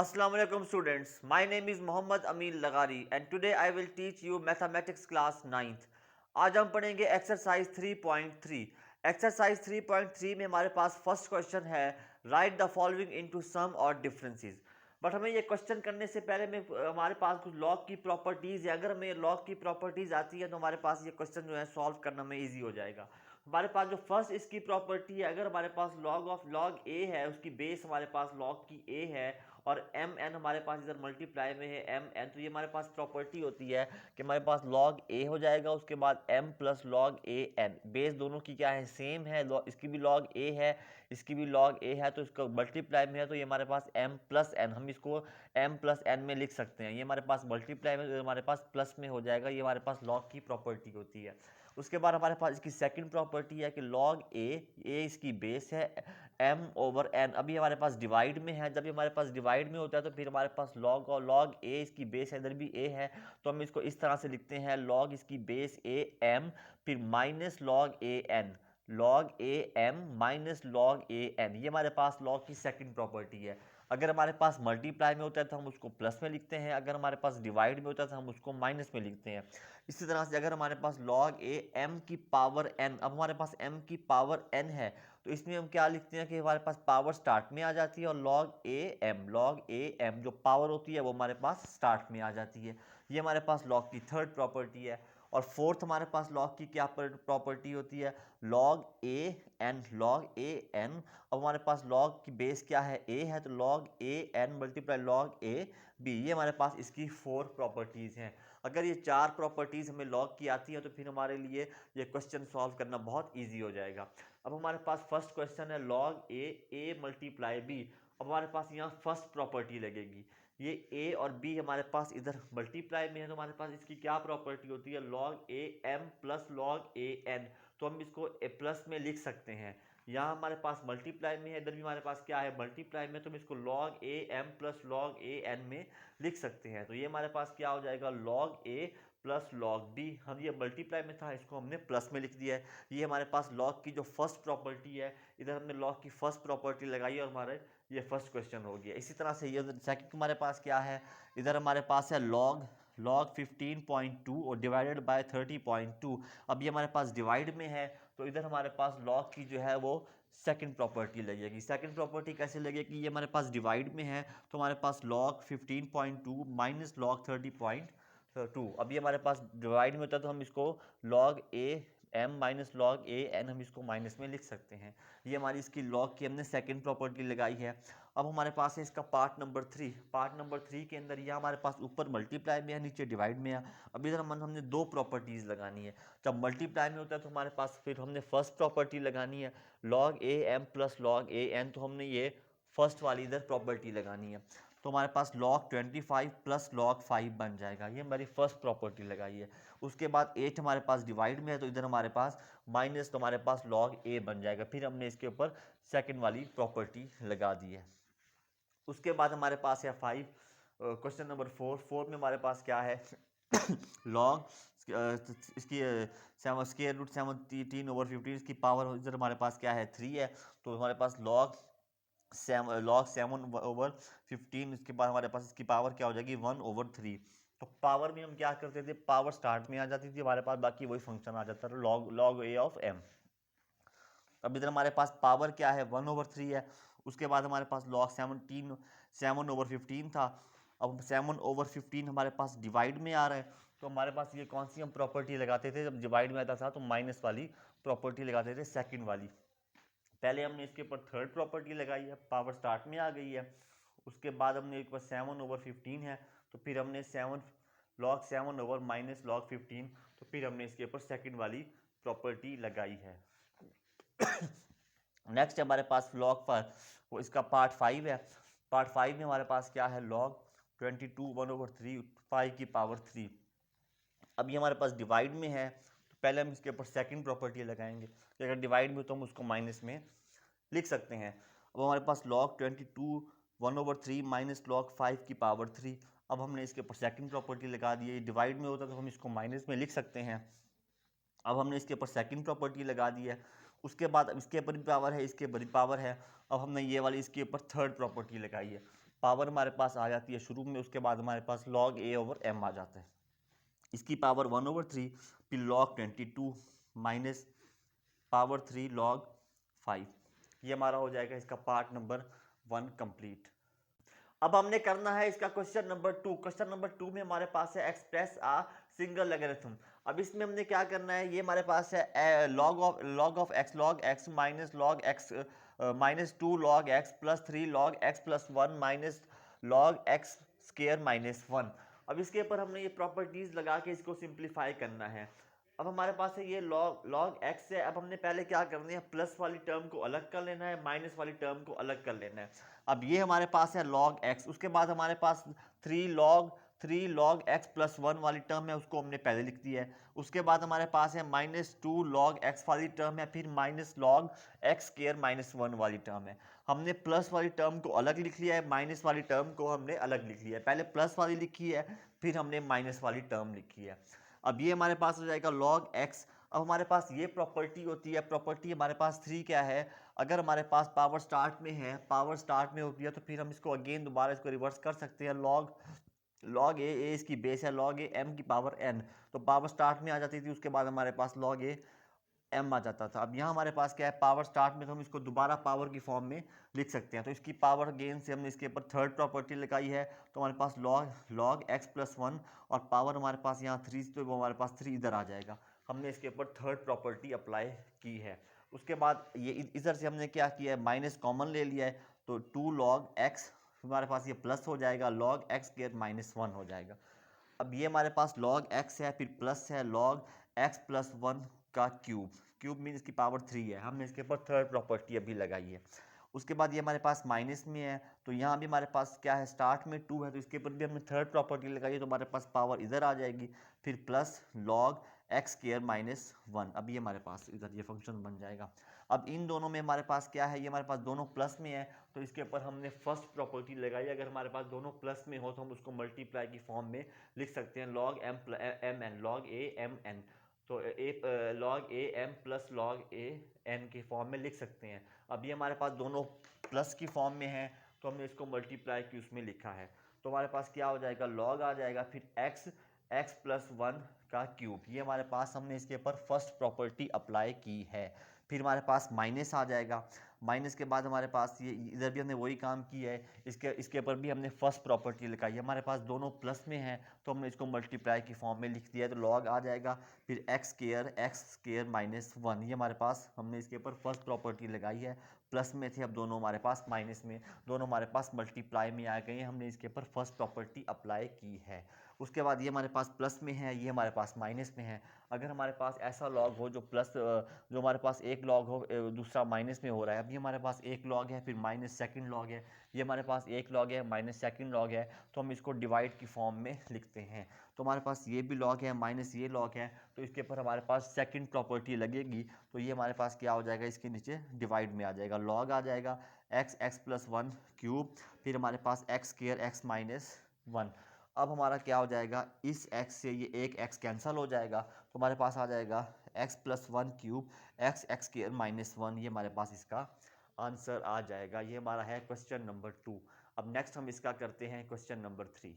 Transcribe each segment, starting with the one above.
Assalamu alaikum students. My name is Mohammad Amin Lagari and today I will teach you mathematics class 9th. आज हम पढ़ेंगे exercise 3.3। Exercise 3.3 में हमारे पास first question है right the following into some और differences. But हमें ये question करने से पहले में हमारे पास कुछ लॉग की प्रॉपर्टीज़ है। अगर हमें लॉग की प्रॉपर्टीज़ आती है तो हमारे पास ये क्वेश्चन जो है सॉल्व करना में ईजी हो जाएगा। हमारे पास जो फर्स्ट इसकी प्रॉपर्टी है, अगर हमारे पास लॉग ऑफ लॉग ए है, उसकी बेस हमारे पास लॉग की ए है और एम एन हमारे पास इधर मल्टीप्लाई में है एम एन, तो ये हमारे पास प्रॉपर्टी होती है कि हमारे पास लॉग ए हो जाएगा, उसके बाद M plus log a N. Base दोनों की क्या है, सेम है। इसकी भी लॉग ए है, इसकी भी लॉग ए है, तो इसका मल्टीप्लाई में है तो ये हमारे पास एम प्लस एन, हम इसको एम प्लस एन में लिख सकते हैं। ये हमारे पास मल्टीप्लाई में तो हमारे पास प्लस में हो जाएगा। ये हमारे पास लॉग की प्रॉपर्टी होती है। उसके बाद हमारे पास इसकी सेकंड प्रॉपर्टी है कि लॉग ए इसकी बेस है एम ओवर एन। अभी हमारे पास डिवाइड में है, जब ये हमारे पास डिवाइड में होता है तो फिर हमारे पास लॉग और लॉग ए इसकी बेस है, इधर भी ए है, तो हम इसको इस तरह से लिखते हैं लॉग इसकी बेस ए एम फिर minus log a n, log a m minus log a n. ये हमारे पास लॉग की सेकंड प्रॉपर्टी है। अगर हमारे पास मल्टीप्लाई में होता है तो हम उसको प्लस में लिखते हैं, अगर हमारे पास डिवाइड में होता है तो हम उसको माइनस में लिखते हैं। इसी तरह से अगर हमारे पास log a m की पावर n, अब हमारे पास m की पावर n है तो इसमें हम क्या लिखते हैं कि हमारे पास पावर स्टार्ट में आ जाती है और log a m जो पावर होती है वो हमारे पास स्टार्ट में आ जाती है। ये हमारे पास log की थर्ड प्रॉपर्टी है। और फोर्थ हमारे पास log की क्या प्रॉपर्टी होती है, log a n, log a n। अब हमारे पास log की बेस क्या है, a है, तो log a n multiply log a b। ये हमारे पास इसकी फोर प्रॉपर्टीज हैं। अगर ये चार प्रॉपर्टीज हमें लॉग की आती है तो फिर हमारे लिए ये क्वेश्चन सॉल्व करना बहुत इजी हो जाएगा। अब हमारे पास फर्स्ट क्वेश्चन है लॉग ए मल्टीप्लाई बी। अब हमारे पास यहाँ फर्स्ट प्रॉपर्टी लगेगी, ये ए और बी हमारे पास इधर मल्टीप्लाई में है तो हमारे पास इसकी क्या प्रॉपर्टी होती है, log a m plus log a n. तो हम इसको ए प्लस में लिख सकते हैं। यहाँ हमारे पास मल्टीप्लाई में है, इधर भी हमारे पास क्या है मल्टीप्लाई में, तो हम इसको log a m plus log a n में लिख सकते हैं। तो ये हमारे पास क्या हो जाएगा, log ए प्लस लॉग बी। हम ये मल्टीप्लाई में था, इसको हमने प्लस में लिख दिया है। ये हमारे पास log की जो फर्स्ट प्रॉपर्टी है, इधर हमने log की फर्स्ट प्रॉपर्टी लगाई और हमारे ये फर्स्ट क्वेश्चन हो गया। इसी तरह से ये सेकंड हमारे पास क्या है, इधर हमारे पास है log 15.2 और डिवाइडेड बाय 30.2। अब ये हमारे पास डिवाइड में है तो इधर हमारे पास log की जो है वो सेकंड प्रॉपर्टी लगेगी। सेकंड प्रॉपर्टी कैसे लगेगी, ये हमारे पास डिवाइड में है तो हमारे पास log 15.2 माइनस log 30.2। अब ये हमारे पास डिवाइड में होता है तो हम इसको log a m minus log a n हम इसको माइनस में लिख सकते हैं। ये हमारी इसकी log की हमने सेकंड प्रॉपर्टी लगाई है। अब हमारे पास है इसका पार्ट नंबर 3। पार्ट नंबर 3 के अंदर ये हमारे पास ऊपर मल्टीप्लाई में है, नीचे डिवाइड में है। अब इधर हमने दो प्रॉपर्टीज़ लगानी है। जब मल्टीप्लाई में होता है तो हमारे पास फिर हमने फर्स्ट प्रॉपर्टी लगानी है log a m plus log a n, तो हमने ये फर्स्ट वाली इधर प्रॉपर्टी लगानी है। तो हमारे पास log 25 प्लस log 5 बन जाएगा। ये हमारी फर्स्ट प्रॉपर्टी लगाई है। उसके बाद 8 हमारे पास डिवाइड में है तो इधर हमारे पास माइनस, तो हमारे पास log a बन जाएगा। फिर हमने इसके ऊपर सेकंड वाली प्रॉपर्टी लगा दी है। उसके बाद हमारे पास है 5, क्वेश्चन नंबर 4 में हमारे पास क्या है लॉग इसकी स्क्वायर रूट 17/15 इसकी पावर इधर हमारे पास क्या है 3 है, तो हमारे पास log 7/15। इसके बाद हमारे पास इसकी पावर क्या हो जाएगी 1/3। तो पावर में हम क्या करते थे, पावर स्टार्ट में आ जाती थी हमारे पास, बाकी वही फंक्शन आ जाता था log a ऑफ m। अब इधर हमारे पास पावर क्या है 1/3 है। उसके बाद हमारे पास log 7/15 था। अब 7/15 हमारे पास डिवाइड में आ रहा है तो हमारे पास ये कौन सी हम प्रॉपर्टी लगाते थे, जब डिवाइड में आता था तो माइनस वाली प्रॉपर्टी लगाते थे, सेकंड वाली। पहले हमने इसके ऊपर थर्ड प्रॉपर्टी लगाई है, पावर स्टार्ट में आ गई है। उसके बाद हमने एक बार 7/15 है तो फिर हमने log 7 ओवर माइनस log 15, तो फिर हमने इसके ऊपर सेकंड वाली प्रॉपर्टी लगाई है। नेक्स्ट हमारे पास log पर वो इसका पार्ट 5 है। पार्ट 5 में हमारे पास क्या है log 22 1/3 5 की पावर 3। अब ये हमारे पास डिवाइड में है तो पहले हम इसके ऊपर सेकंड प्रॉपर्टी लगाएंगे, तो अगर डिवाइड में तो हम उसको माइनस में लिख सकते हैं। अब हमारे पास log 22 1/3 माइनस log 5 की पावर 3। अब हमने इसके ऊपर सेकंड प्रॉपर्टी लगा दी है, डिवाइड में होता तो हम इसको माइनस में लिख सकते हैं। अब हमने इसके ऊपर सेकंड प्रॉपर्टी लगा दी है। उसके बाद अब इसके ऊपर भी पावर है, इसके ऊपर भी पावर है। अब हमने ये वाली इसके ऊपर थर्ड प्रॉपर्टी लगाई है। पावर हमारे पास आ जाती है शुरू में, उसके बाद हमारे पास log a ओवर m आ जाता है। इसकी पावर 1/3, फिर log 22 माइनस पावर 3 log 5। ये हमारा हो जाएगा इसका पार्ट नंबर 1 कंप्लीट। अब हमने करना है इसका क्वेश्चन नंबर 2। क्वेश्चन नंबर 2 में हमारे पास है एक्सप्रेस आ सिंगल लॉगरिथम। अब इसमें हमने क्या करना है, ये हमारे पास है log x minus log x minus 2 log x plus 3 log x plus 1 minus log x square minus 1। अब इसके ऊपर हमने ये प्रॉपर्टीज लगा के इसको सिंप्लीफाई करना है। अब हमारे पास है ये log x है। अब हमने पहले क्या करना है, प्लस वाली टर्म को अलग कर लेना है, माइनस वाली टर्म को अलग कर लेना है। अब ये हमारे पास है log x, उसके बाद हमारे पास 3 log x प्लस 1 वाली टर्म है, उसको हमने पहले लिख दिया है। उसके बाद हमारे पास है माइनस 2 log x वाली टर्म है, फिर minus log x square minus 1 वाली टर्म है। हमने प्लस वाली टर्म को अलग लिख लिया है, माइनस वाली टर्म को हमने अलग लिख लिया है। पहले प्लस वाली लिखी है, फिर हमने माइनस वाली टर्म लिखी है। अब ये हमारे पास हो जाएगा log x। अब हमारे पास ये प्रॉपर्टी होती है, प्रॉपर्टी हमारे पास 3 क्या है, अगर हमारे पास पावर स्टार्ट में है, पावर स्टार्ट में होती है, तो फिर हम इसको अगेन दोबारा इसको रिवर्स कर सकते हैं। log a इसकी बेस है, log a m की पावर n, तो पावर स्टार्ट में आ जाती थी, उसके बाद हमारे पास log a m आ जाता था। अब यहाँ हमारे पास क्या है, पावर स्टार्ट में, तो हम इसको दोबारा पावर की फॉर्म में लिख सकते हैं। तो इसकी पावर गेन से हमने इसके ऊपर थर्ड प्रॉपर्टी लगाई है, तो हमारे पास log x प्लस 1 और पावर हमारे पास यहाँ 3, तो वो हमारे पास 3 इधर आ जाएगा। हमने इसके ऊपर थर्ड प्रॉपर्टी अप्लाई की है। उसके बाद ये इधर से हमने क्या किया है, माइनस कॉमन ले लिया है, तो 2 log x हमारे पास ये प्लस हो जाएगा, log x स्क्वायर माइनस 1 हो जाएगा। अब ये हमारे पास log x है, फिर प्लस है log x प्लस 1 का क्यूब। क्यूब मीन इसकी पावर 3 है, हमने इसके ऊपर थर्ड प्रॉपर्टी अभी लगाई है। उसके बाद ये हमारे पास माइनस में है, तो यहाँ भी हमारे पास क्या है, स्टार्ट में 2 है, तो इसके ऊपर भी हमने थर्ड प्रॉपर्टी लगाई है, तो हमारे पास पावर इधर आ जाएगी, फिर plus log x square minus 1। अब ये हमारे पास इधर ये फंक्शन बन जाएगा। अब इन दोनों में हमारे पास क्या है, ये हमारे पास दोनों प्लस में है, तो इसके ऊपर हमने फर्स्ट प्रॉपर्टी लगाई। अगर हमारे पास दोनों प्लस में हो तो हम उसको मल्टीप्लाई की फॉर्म में लिख सकते हैं, log m n log a m n, तो log a m plus log a n की फॉर्म में लिख सकते हैं। अब ये हमारे पास दोनों प्लस की फॉर्म में है, तो हमने इसको मल्टीप्लाई की उसमें लिखा है, तो हमारे पास क्या हो जाएगा, log आ जाएगा, फिर x प्लस 1 का क्यूब। ये हमारे पास हमने इसके ऊपर फर्स्ट प्रॉपर्टी अप्लाई की है। फिर हमारे पास माइनस आ जाएगा, माइनस के बाद हमारे पास ये इधर भी हमने वही काम किया है, इसके ऊपर भी हमने फर्स्ट प्रॉपर्टी लगाई है। हमारे पास दोनों प्लस में है, तो हमने इसको मल्टीप्लाई की फॉर्म में लिख दिया है, तो log आ जाएगा, फिर x स्केयर माइनस 1। ये हमारे पास हमने इसके ऊपर फर्स्ट प्रॉपर्टी लगाई है, प्लस में थे, अब दोनों हमारे पास माइनस में, दोनों हमारे पास मल्टीप्लाई में आ गए हैं, हमने इसके ऊपर फर्स्ट प्रॉपर्टी अप्लाई की है। उसके बाद ये हमारे पास प्लस में है, ये हमारे पास माइनस में है। अगर हमारे पास ऐसा लॉग हो जो जो हमारे पास एक लॉग हो, दूसरा माइनस में हो रहा है, अभी हमारे पास एक लॉग है, फिर माइनस सेकंड लॉग है, ये हमारे पास एक लॉग है, माइनस सेकंड लॉग है, तो हम इसको डिवाइड की फॉर्म में लिखते हैं। तो हमारे पास ये भी लॉग है, माइनस ये लॉग है, तो इसके ऊपर हमारे पास सेकंड प्रॉपर्टी लगेगी, तो ये हमारे पास क्या हो जाएगा, इसके नीचे डिवाइड में आ जाएगा, लॉग आ जाएगा x प्लस 1 क्यूब, फिर हमारे पास x स्क्वायर x माइनस 1। अब हमारा क्या हो जाएगा, इस x से ये एक x कैंसिल हो जाएगा, तो हमारे पास आ जाएगा x plus 1 cube x square minus 1। ये हमारे पास इसका आंसर आ जाएगा। ये हमारा है क्वेश्चन नंबर 2। अब नेक्स्ट हम इसका करते हैं क्वेश्चन नंबर 3।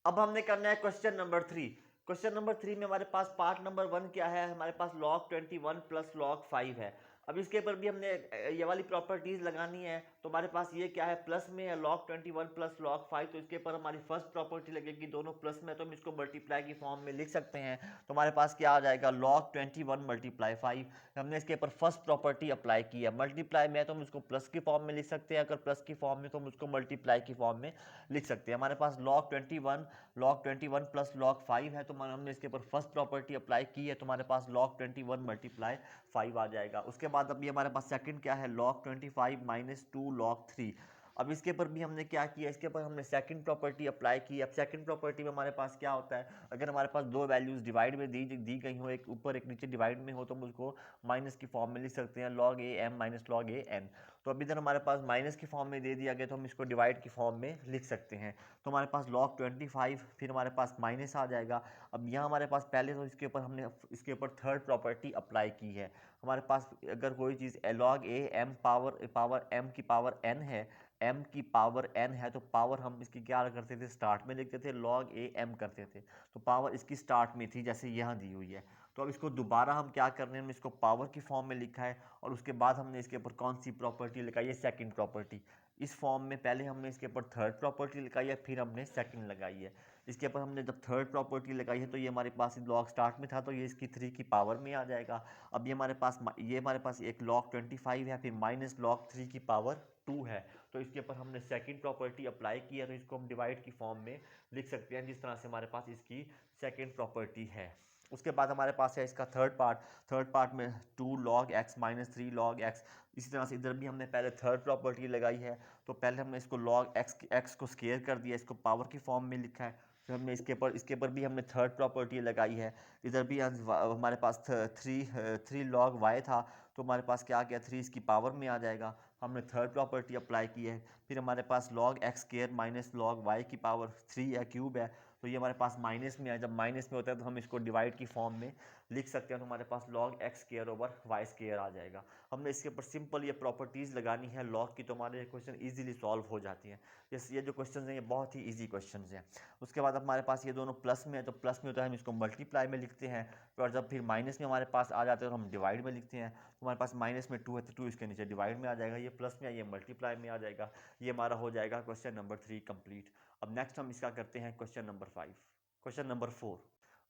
अब हमने करना है क्वेश्चन नंबर 3। क्वेश्चन नंबर 3 में हमारे पास पार्ट नंबर 1 क्या है, हमारे पास log 21 प्लस log 5 है। अब इसके ऊपर भी हमने ये वाली प्रॉपर्टीज लगानी है, तो हमारे पास ये क्या है, प्लस में है, log 21 प्लस log 5, तो इसके ऊपर हमारी फर्स्ट प्रॉपर्टी लगेगी, दोनों प्लस में, तो हम इसको मल्टीप्लाई की फॉर्म में लिख सकते हैं। तो हमारे पास क्या आ जाएगा, log 21 मल्टीप्लाई 5। हमने इसके ऊपर फर्स्ट प्रॉपर्टी अप्लाई की है, मल्टीप्लाई में है तो हम इसको प्लस की फॉर्म में लिख सकते हैं, अगर प्लस की फॉर्म में तो हम उसको मल्टीप्लाई की फॉर्म में लिख सकते हैं। हमारे पास log 21 प्लस log 5 है, तो हमने इसके ऊपर फर्स्ट प्रॉपर्टी अप्लाई की है, तो हमारे पास log 21 मल्टीप्लाई 5 आ जाएगा। उसके बाद अभी हमारे पास सेकंड क्या है, log 25 माइनस 2 log 3। अब इसके ऊपर भी हमने क्या किया, इसके ऊपर हमने सेकंड प्रॉपर्टी अप्लाई की। अब सेकंड प्रॉपर्टी में हमारे पास क्या होता है, अगर हमारे पास दो वैल्यूज डिवाइड में दी गई हो, एक ऊपर एक नीचे डिवाइड में हो, तो हम उसको माइनस की फॉर्म में लिख सकते हैं, log a m minus log a n। तो अभी इधर हमारे पास माइनस की फॉर्म में दे दिया गया, तो हम इसको डिवाइड की फॉर्म में लिख सकते हैं। तो हमारे पास log 25, फिर हमारे पास माइनस आ जाएगा। अब यहाँ हमारे पास पहले तो इसके ऊपर हमने इसके ऊपर थर्ड प्रॉपर्टी अप्लाई की है। हमारे पास अगर कोई चीज़ log a m power m की पावर n है, m की पावर n है तो पावर हम इसकी क्या करते थे, स्टार्ट में लिखते थे, log a m करते थे, तो पावर इसकी स्टार्ट में थी जैसे यहाँ दी हुई है। तो अब इसको दोबारा हम क्या कर रहे हैं, हमने इसको पावर की फॉर्म में लिखा है और उसके बाद हमने इसके ऊपर कौन सी प्रॉपर्टी लगाई है, सेकंड प्रॉपर्टी। इस फॉर्म में पहले हमने इसके ऊपर थर्ड प्रॉपर्टी लगाई है, फिर हमने सेकंड लगाई है। इसके ऊपर हमने जब थर्ड प्रॉपर्टी लगाई है तो ये हमारे पास लॉग स्टार्ट में था तो ये इसकी 3 की पावर में आ जाएगा। अब ये हमारे पास एक लॉग 25 है, फिर माइनस लॉग 3 की पावर 2 है, तो इसके ऊपर हमने सेकंड प्रॉपर्टी अप्लाई की है, तो इसको हम डिवाइड की फॉर्म में लिख सकते हैं जिस तरह से हमारे पास इसकी सेकंड प्रॉपर्टी है। उसके बाद हमारे पास है इसका थर्ड पार्ट में 2 log x minus 3 log x। इसी तरह से इधर भी हमने पहले थर्ड प्रॉपर्टी लगाई है, तो पहले हमने इसको log x को स्केयर कर दिया, इसको पावर की फॉर्म में लिखा है, फिर हमने इसके ऊपर भी हमने थर्ड प्रॉपर्टी लगाई है। इधर भी हमारे पास थ्री log y था, तो हमारे पास क्या आ गया, 3 इसकी पावर में आ जाएगा, हमने थर्ड प्रॉपर्टी अप्लाई की है। फिर हमारे पास log x square minus log y की पावर 3 है, क्यूब है, तो ये हमारे पास माइनस में है, जब माइनस में होता है तो हम इसको डिवाइड की फॉर्म में लिख सकते हैं, तो हमारे पास log x square over y square आ जाएगा। हमने इसके ऊपर सिंपल ये प्रॉपर्टीज़ लगानी है log की, तो हमारे क्वेश्चन इजीली सॉल्व हो जाती हैं। ये जो क्वेश्चन हैं ये बहुत ही ईजी क्वेश्चन हैं। उसके बाद हमारे पास ये दोनों प्लस में है, तो प्लस में होता है हम इसको मल्टीप्लाई में लिखते हैं, और जब फिर माइनस में हमारे पास आ जाते हैं तो हम डिवाइड में लिखते हैं, तो हमारे पास माइनस में 2 है तो 2 इसके नीचे डिवाइड में आ जाएगा, ये प्लस में है ये मल्टीप्लाई में आ जाएगा। ये हमारा हो जाएगा क्वेश्चन नंबर 3 कंप्लीट। अब नेक्स्ट हम इसका करते हैं क्वेश्चन नंबर 5, क्वेश्चन नंबर 4।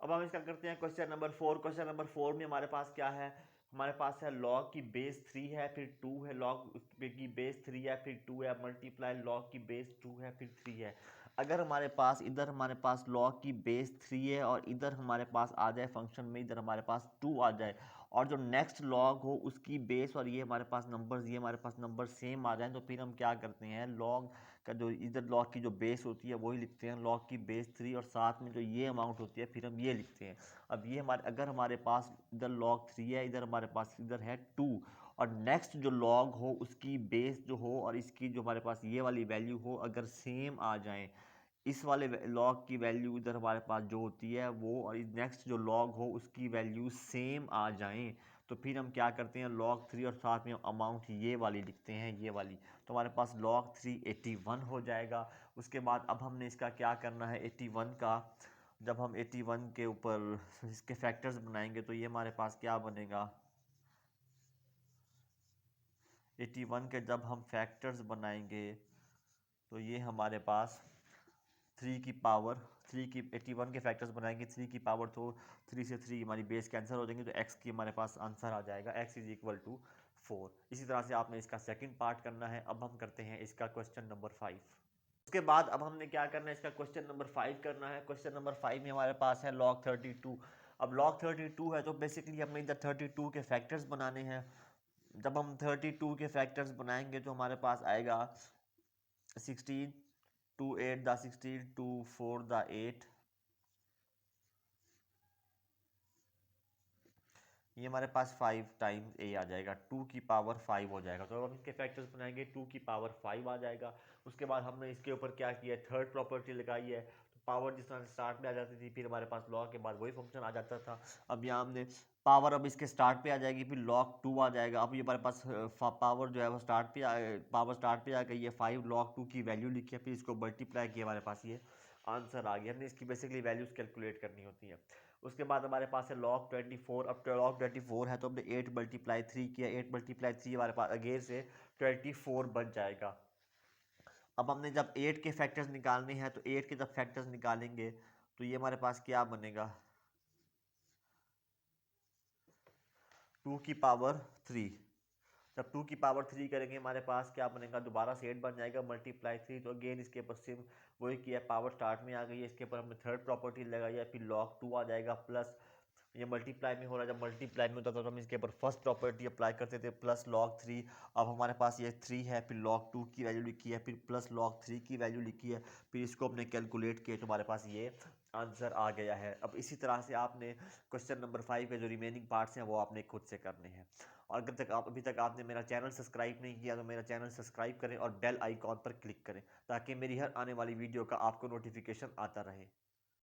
अब हम इसका करते हैं क्वेश्चन नंबर 4। क्वेश्चन नंबर 4 में हमारे पास क्या है, हमारे पास है log की बेस 3 है, फिर 2 है, log की बेस 3 है, फिर 2 है, मल्टीप्लाई log की बेस 2 है, फिर 3 है। अगर हमारे पास इधर हमारे पास log की बेस 3 है और इधर हमारे पास आ जाए फंक्शन में, इधर हमारे पास 2 आ जाए, और जो नेक्स्ट log हो उसकी बेस और ये हमारे पास नंबर्स, ये हमारे पास नंबर सेम आ जाए, तो फिर हम क्या करते हैं, log का जो इधर log की जो बेस होती है वही लिखते हैं, log की बेस 3, और साथ में जो ये अमाउंट होती है फिर हम ये लिखते हैं। अब ये अगर हमारे पास इधर log 3 है, इधर हमारे पास इधर है 2, और नेक्स्ट जो log हो उसकी बेस जो हो और इसकी जो हमारे पास ये वाली वैल्यू हो अगर सेम आ जाए, इस वाले लॉग की वैल्यू इधर हमारे पास जो होती है वो, और नेक्स्ट जो लॉग हो उसकी वैल्यू सेम आ जाएं, तो फिर हम क्या करते हैं, log 3 और साथ में अमाउंट ये वाली लिखते हैं, ये वाली, तो हमारे पास log 3 81 हो जाएगा। उसके बाद अब हमने इसका क्या करना है, 81 का जब हम 81 के ऊपर इसके फैक्टर्स बनाएंगे तो ये हमारे पास क्या बनेगा, 81 के जब हम फैक्टर्स बनाएंगे तो ये हमारे पास 3 की पावर 3 की 81 के फैक्टर्स बनाएंगे 3 की पावर, तो 3 से 3 हमारी बेस कैंसिल हो जाएंगे, तो x की हमारे पास आंसर आ जाएगा, x इज इक्वल टू 4। इसी तरह से आपने इसका सेकंड पार्ट करना है। अब हम करते हैं इसका क्वेश्चन नंबर 5। उसके बाद अब हमने क्या करना है, इसका क्वेश्चन नंबर 5 करना है। क्वेश्चन नंबर 5 में हमारे पास है log 32। अब log 32 है तो बेसिकली हमें इधर 32 के फैक्टर्स बनाने हैं। जब हम 32 के फैक्टर्स बनाएंगे तो हमारे पास आएगा 16 2 8 द 16 2 4 द 8, ये हमारे पास 5 टाइम्स a आ जाएगा, 2 की पावर 5 हो जाएगा, तो अब हम इसके फैक्टर्स बनाएंगे 2 की पावर 5 आ जाएगा। उसके बाद हमने इसके ऊपर क्या किया है, थर्ड प्रॉपर्टी लगाई है, तो पावर जिस तरह से स्टार्ट में आ जाती थी फिर हमारे पास लॉग के बाद वही फंक्शन आ जाता था। अब यहाँ हमने पावर अब इसके स्टार्ट पे आ जाएगी, फिर log 2 आ जाएगा। अब ये हमारे पास पावर जो है वो स्टार्ट पे पावर स्टार्ट पे आ गई है, 5 log 2 की वैल्यू लिखी है, फिर इसको मल्टीप्लाई किया, हमारे पास ये आंसर आ गया। हमने इसकी बेसिकली वैल्यूज कैलकुलेट करनी होती है। उसके बाद हमारे पास है log 24। अब log 24 है तो हमने 8 मल्टीप्लाई 3 किया, 8 मल्टीप्लाई 3 हमारे पास अगेन से 24 बन जाएगा। अब हमने जब 8 के फैक्टर्स निकालने हैं तो 8 के जब फैक्टर्स निकालेंगे तो ये हमारे पास क्या बनेगा, 2 की पावर 3। जब 2 की पावर 3 करेंगे हमारे पास क्या बनेगा, दोबारा से 8 बन जाएगा मल्टीप्लाई 3, तो अगेन इसके ऊपर सिम वही किया, पावर स्टार्ट में आ गई है, इसके ऊपर हमने थर्ड प्रॉपर्टी लगाई है, फिर log 2 आ जाएगा, प्लस ये मल्टीप्लाई में हो रहा है, जब मल्टीप्लाई में होता था तो हम इसके ऊपर फर्स्ट प्रॉपर्टी अप्लाई करते थे, प्लस log 3। अब हमारे पास ये 3 है, फिर log 2 की वैल्यू लिखी है, फिर प्लस log 3 की वैल्यू लिखी है, फिर इसको हमने कैलकुलेट किया तो हमारे पास ये आंसर आ गया है। अब इसी तरह से आपने क्वेश्चन नंबर 5 के जो रिमेनिंग पार्ट्स हैं वो आपने खुद से करने हैं। और अभी तक आपने मेरा चैनल सब्सक्राइब नहीं किया तो मेरा चैनल सब्सक्राइब करें और बेल आइकॉन पर क्लिक करें ताकि मेरी हर आने वाली वीडियो का आपको नोटिफिकेशन आता रहे।